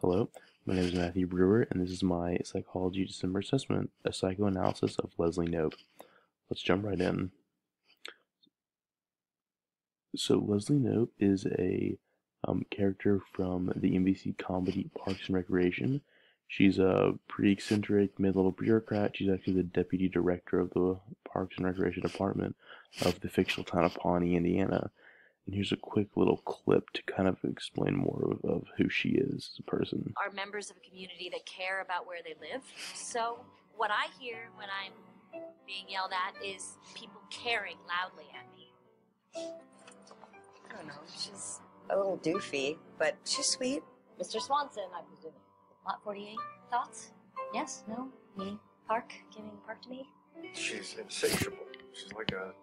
Hello, my name is Matthew Brewer, and this is my Psychology December assessment, a psychoanalysis of Leslie Knope. Let's jump right in. So Leslie Knope is a character from the NBC comedy Parks and Recreation. She's a pretty eccentric mid-level bureaucrat. She's actually the deputy director of the Parks and Recreation Department of the fictional town of Pawnee, Indiana. And here's a quick little clip to kind of explain more of who she is as a person. Are members of a community that care about where they live. So what I hear when I'm being yelled at is people caring loudly at me. I don't know. She's a little doofy, but she's sweet. Mr. Swanson, I presume. Lot 48, thoughts? Yes? No? Me? Park? Giving Park to me? She's insatiable. She's like a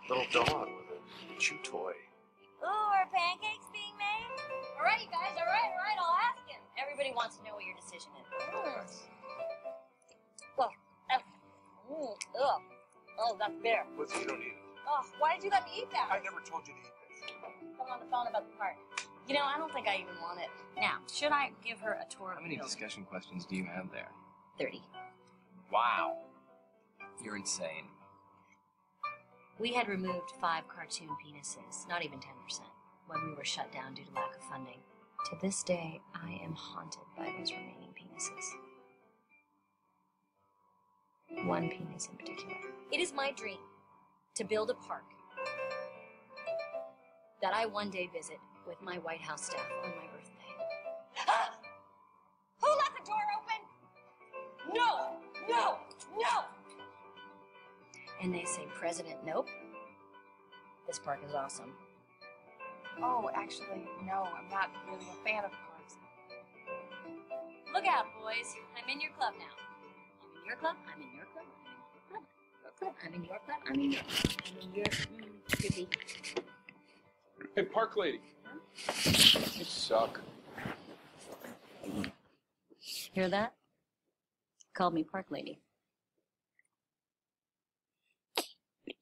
little dog with a chew toy. Ooh, are pancakes being made? All right, you guys, all right, I'll ask him. Everybody wants to know what your decision is. Oh, that's bitter. Listen, you don't eat it. Oh, why did you let me eat that? I never told you to eat this. I'm on the phone about the park. You know, I don't think I even want it. Now, should I give her a tour of How many the building? discussion questions do you have there? 30. Wow. You're insane. We had removed 5 cartoon penises, not even 10%, when we were shut down due to lack of funding. To this day, I am haunted by those remaining penises. One penis in particular. It is my dream to build a park that I one day visit with my White House staff on my birthday. Ah! Who left the door open? No! And they say, President Nope, this park is awesome. Oh, actually, no, I'm not really a fan of parks. Look out, boys. I'm in your club now. I'm in your club. I'm in your club. I'm in your club. I'm in your club. I'm in your groupie. Hey, Park Lady. You suck. Hear that? Called me Park Lady.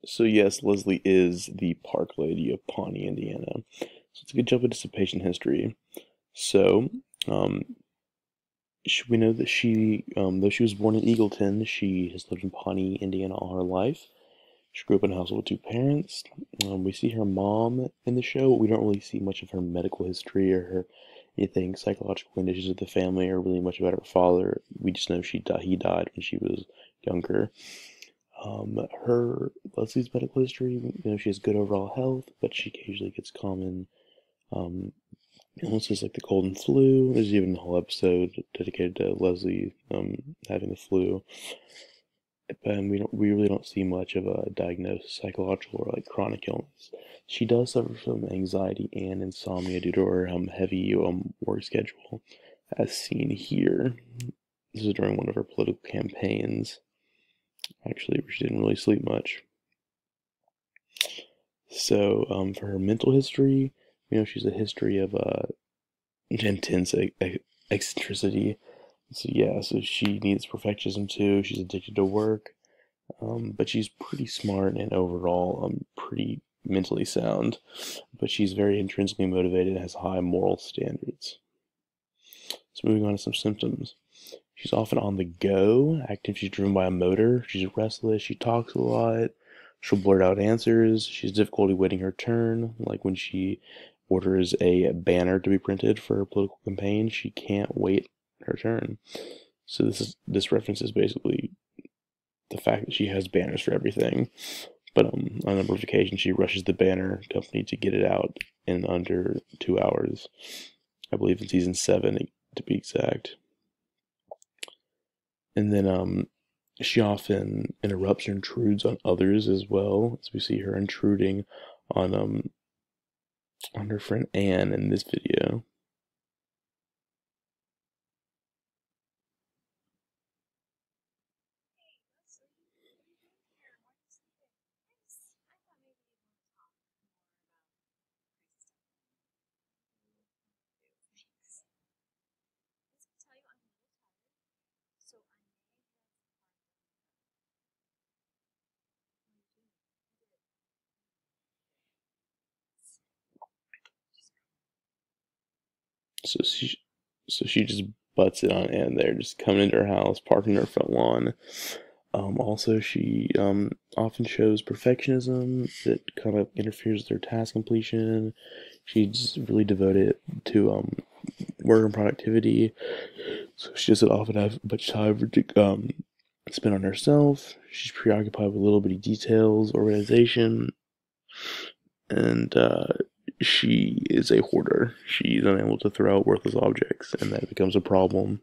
So yes, Leslie is the Park Lady of Pawnee, Indiana. So it's a good jump into some patient history. So, we know that she, though she was born in Eagleton, she has lived in Pawnee, Indiana all her life. She grew up in a household with 2 parents. We see her mom in the show. We don't really see much of her medical history or her anything psychological conditions of the family or really much about her father. We just know he died when she was younger. Leslie's medical history, she has good overall health, but she occasionally gets common illnesses like the cold and flu. There's even a whole episode dedicated to Leslie having the flu. And we really don't see much of a diagnosed psychological or like chronic illness. She does suffer from anxiety and insomnia due to her heavy work schedule, as seen here. This is during one of her political campaigns, actually, where she didn't really sleep much. So, for her mental history, she's a history of intense eccentricity. So yeah, so she needs perfectionism too. She's addicted to work, but she's pretty smart and overall pretty mentally sound. But she's very intrinsically motivated and has high moral standards. So moving on to some symptoms. She's often on the go, acting if she's driven by a motor. She's restless. She talks a lot. She'll blurt out answers. She has difficulty waiting her turn, like when she orders a banner to be printed for her political campaign. She can't wait her turn. So this references basically the fact that she has banners for everything, but on a number of occasions she rushes the banner company to get it out in under 2 hours. I believe in season 7 to be exact. And then she often interrupts or intrudes on others as well, as we see her intruding on her friend Anne in this video. So So she just butts it on in there, just coming into her house, parking her front lawn. Also, she often shows perfectionism that kind of interferes with her task completion. She's really devoted to work and productivity, so she doesn't often have much time to spend on herself. She's preoccupied with little bitty details, organization, and she is a hoarder. She's unable to throw out worthless objects, and that becomes a problem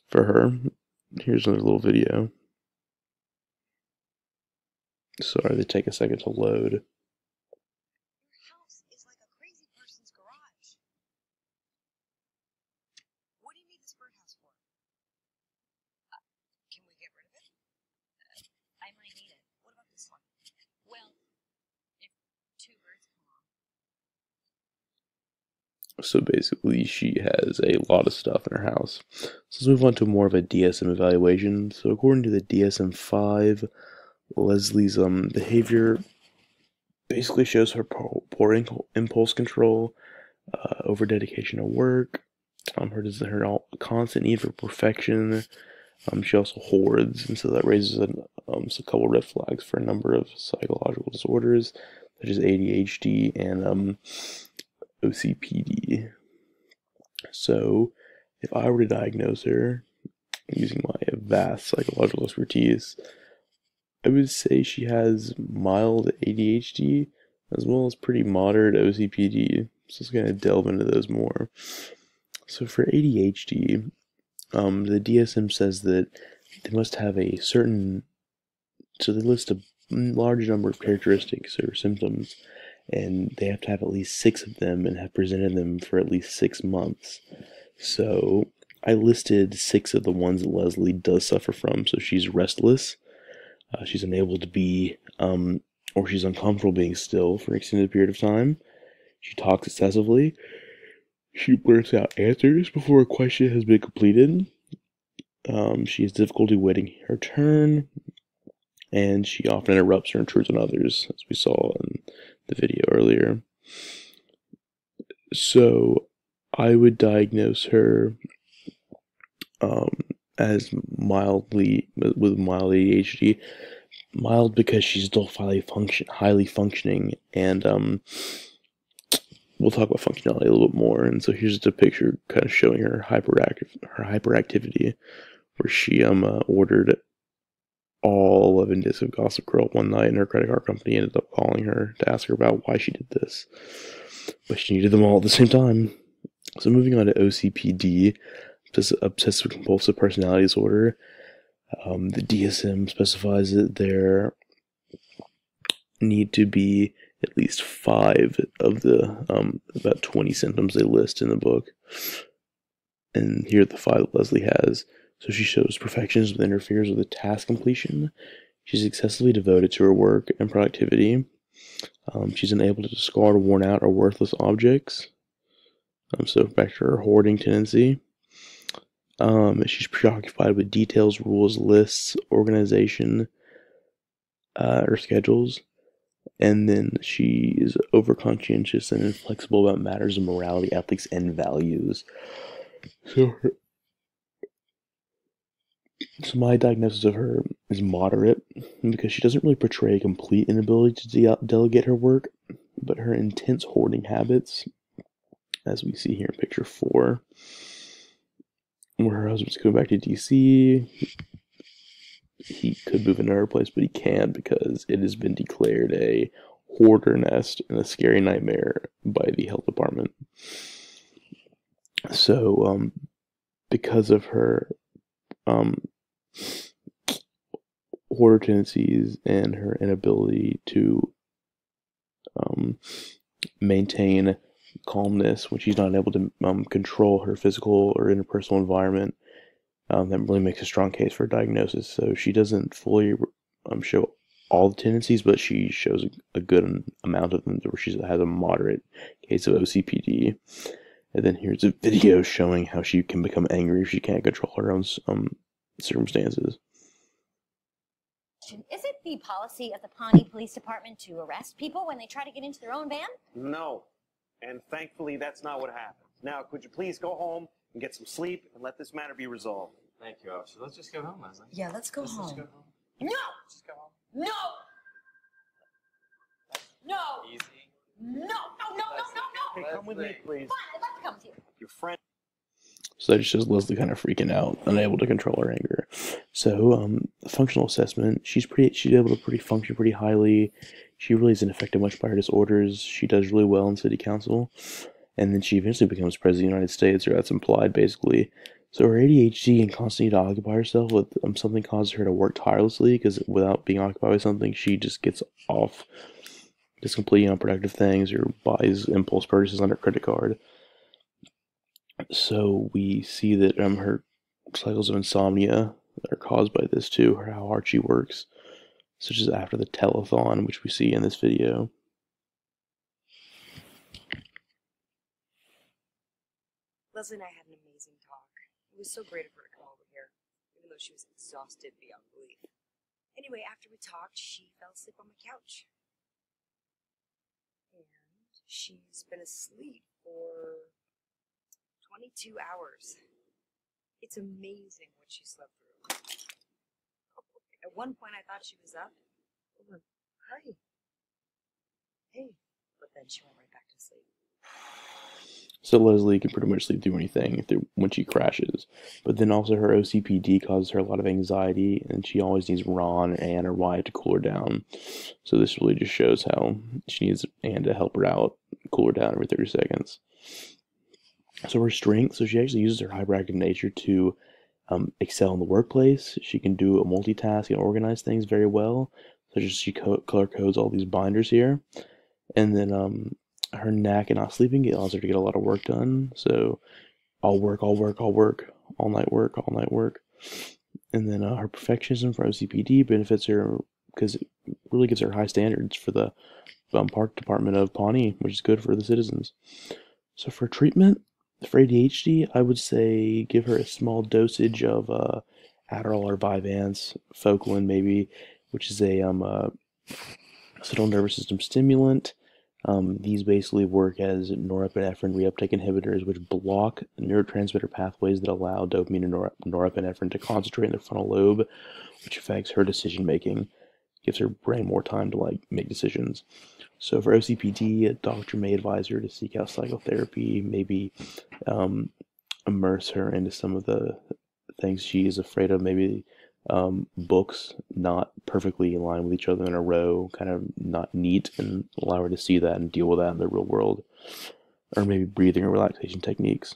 for her. Here's another little video. Sorry, they take a second to load. Your house is like a crazy person's garage. What do you need this birdhouse for? Can we get rid of it? I might need it. What about this one? Well, if two birds come along. So basically, she has a lot of stuff in her house. So let's move on to more of a DSM evaluation. So according to the DSM-5, Leslie's behavior basically shows her poor impulse control, over dedication to work, her constant need for perfection. She also hoards, and so that raises a couple red flags for a number of psychological disorders, such as ADHD and OCPD. So, if I were to diagnose her using my vast psychological expertise, I would say she has mild ADHD as well as pretty moderate OCPD. So let's kind of delve into those more. So for ADHD, the DSM says that they must have a certain, so they list a large number of characteristics or symptoms, and they have to have at least 6 of them and have presented them for at least 6 months. So I listed 6 of the ones that Leslie does suffer from. So she's restless, she's unable to be, or she's uncomfortable being still for an extended period of time. She talks excessively. She blurts out answers before a question has been completed. She has difficulty waiting her turn, and she often interrupts or intrudes on others, as we saw in the video earlier. So I would diagnose her as mild ADHD. Mild because she's still highly functioning, and we'll talk about functionality a little bit more. And so here's just a picture kind of showing her hyperactivity, where she ordered all 11 discs of Gossip Girl one night, and her credit card company ended up calling her to ask her about why she did this. But she needed them all at the same time. So moving on to OCPD, obsessive compulsive personality disorder. The DSM specifies that there need to be at least 5 of the about 20 symptoms they list in the book. And here are the 5 that Leslie has. So she shows perfectionism that interferes with the task completion. She's excessively devoted to her work and productivity. She's unable to discard worn out or worthless objects. So back to her hoarding tendency. She's preoccupied with details, rules, lists, organization, or schedules. And then she is overconscientious and inflexible about matters of morality, ethics, and values. So my diagnosis of her is moderate, because she doesn't really portray a complete inability to delegate her work, but her intense hoarding habits, as we see here in picture 4, where her husband's coming back to DC. He could move into her place, but he can't because it has been declared a hoarder nest and a scary nightmare by the health department. So, because of her hoarder tendencies and her inability to maintain calmness when she's not able to control her physical or interpersonal environment, that really makes a strong case for a diagnosis. So she doesn't fully show all the tendencies, but she shows a good amount of them, where she has a moderate case of OCPD. And then here's a video showing how she can become angry if she can't control her own circumstances. Is it the policy of the Pawnee Police Department to arrest people when they try to get into their own van? No. And thankfully, that's not what happened. Now, could you please go home, and get some sleep and let this matter be resolved. Thank you, officer. Let's just go home, Leslie. Yeah, let's go Let's home. just go home. No! Let's just go home. No! No! Easy. No! No! No! No! No! Hey, come with me, please. Fine, I'd like to come with you. Your friend. So that just shows Leslie kind of freaking out, unable to control her anger. So, functional assessment, she's able to function pretty highly. She really isn't affected much by her disorders. She does really well in city council. And then she eventually becomes president of the United States, or that's implied, basically. So her ADHD and constant need to occupy herself with something causes her to work tirelessly, because without being occupied with something, she just gets off just completing unproductive things or buys impulse purchases on her credit card. So we see that her cycles of insomnia are caused by this too, or how hard she works, such as after the telethon, which we see in this video. Leslie and I had an amazing talk. It was so great of her to come over here, even though she was exhausted beyond belief. Anyway, after we talked, she fell asleep on my couch. And she's been asleep for 22 hours. It's amazing what she slept through. At one point, I thought she was up. I went, hi. Hey. But then she went right back to sleep. So Leslie can pretty much sleep through anything when she crashes. But then also her OCPD causes her a lot of anxiety, and she always needs Ron, Anne, or Wyatt to cool her down. So this really just shows how she needs Anne to help her out, cool her down every 30 seconds. So her strength, so she actually uses her hyperactive nature to excel in the workplace. She can do a multitask and organize things very well, such as she color codes all these binders here. And then her knack and not sleeping allows her to get a lot of work done. So all work, all night work. And then her perfectionism for OCPD benefits her because it really gives her high standards for the park department of Pawnee, which is good for the citizens. So for treatment, for ADHD, I would say give her a small dosage of Adderall or Vyvanse, Focalin maybe, which is a central nervous system stimulant. These basically work as norepinephrine reuptake inhibitors, which block neurotransmitter pathways that allow dopamine and norepinephrine to concentrate in the frontal lobe, which affects her decision making. Gives her brain more time to make decisions. So for OCPD, a doctor may advise her to seek out psychotherapy, maybe immerse her into some of the things she is afraid of, maybe books not perfectly in line with each other in a row, kind of not neat, and allow her to see that and deal with that in the real world. Or maybe breathing or relaxation techniques.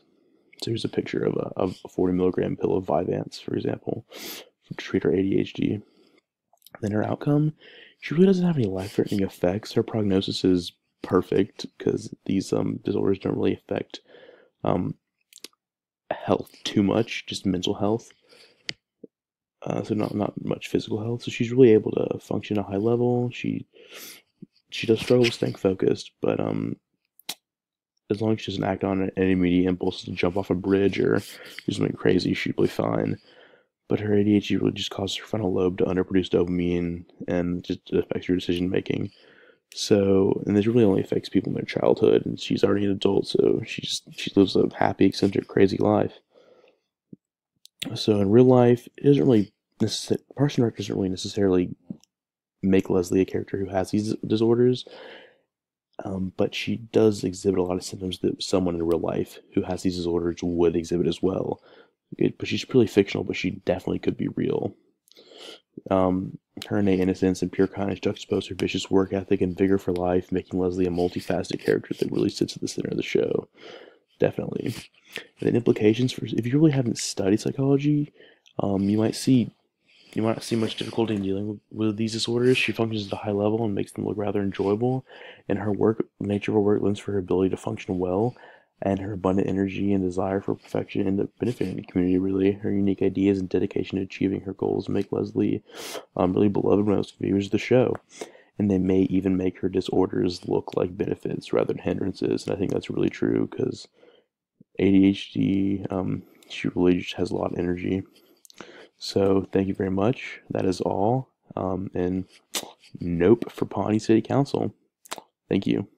So here's a picture of a 40 milligram pill of Vyvanse, for example, to treat her ADHD. Then her outcome, she really doesn't have any life-threatening effects. Her prognosis is perfect because these disorders don't really affect health too much, just mental health. So not much physical health. So she's really able to function at a high level. She does struggle with staying focused, but as long as she doesn't act on any immediate impulses to jump off a bridge or do something crazy, she'd be fine. But her ADHD really just causes her frontal lobe to underproduce dopamine and just affects her decision making. So, and this really only affects people in their childhood, and she's already an adult, so she lives a happy, eccentric, crazy life. So in real life, it doesn't really Parks and Rec doesn't really necessarily make Leslie a character who has these disorders, but she does exhibit a lot of symptoms that someone in real life who has these disorders would exhibit as well. But she's purely fictional, but she definitely could be real. Her innate innocence and pure kindness juxtapose her vicious work ethic and vigor for life, making Leslie a multifaceted character that really sits at the center of the show. Definitely. And then implications for if you really haven't studied psychology, you might not see much difficulty in dealing with these disorders. She functions at a high level and makes them look rather enjoyable. And the nature of her work lends for her ability to function well, and her abundant energy and desire for perfection and benefiting the community, really. Her unique ideas and dedication to achieving her goals make Leslie really beloved by most viewers of the show. And they may even make her disorders look like benefits rather than hindrances. And I think that's really true because ADHD, she really just has a lot of energy. So thank you very much. That is all. And nope for Pawnee City Council. Thank you.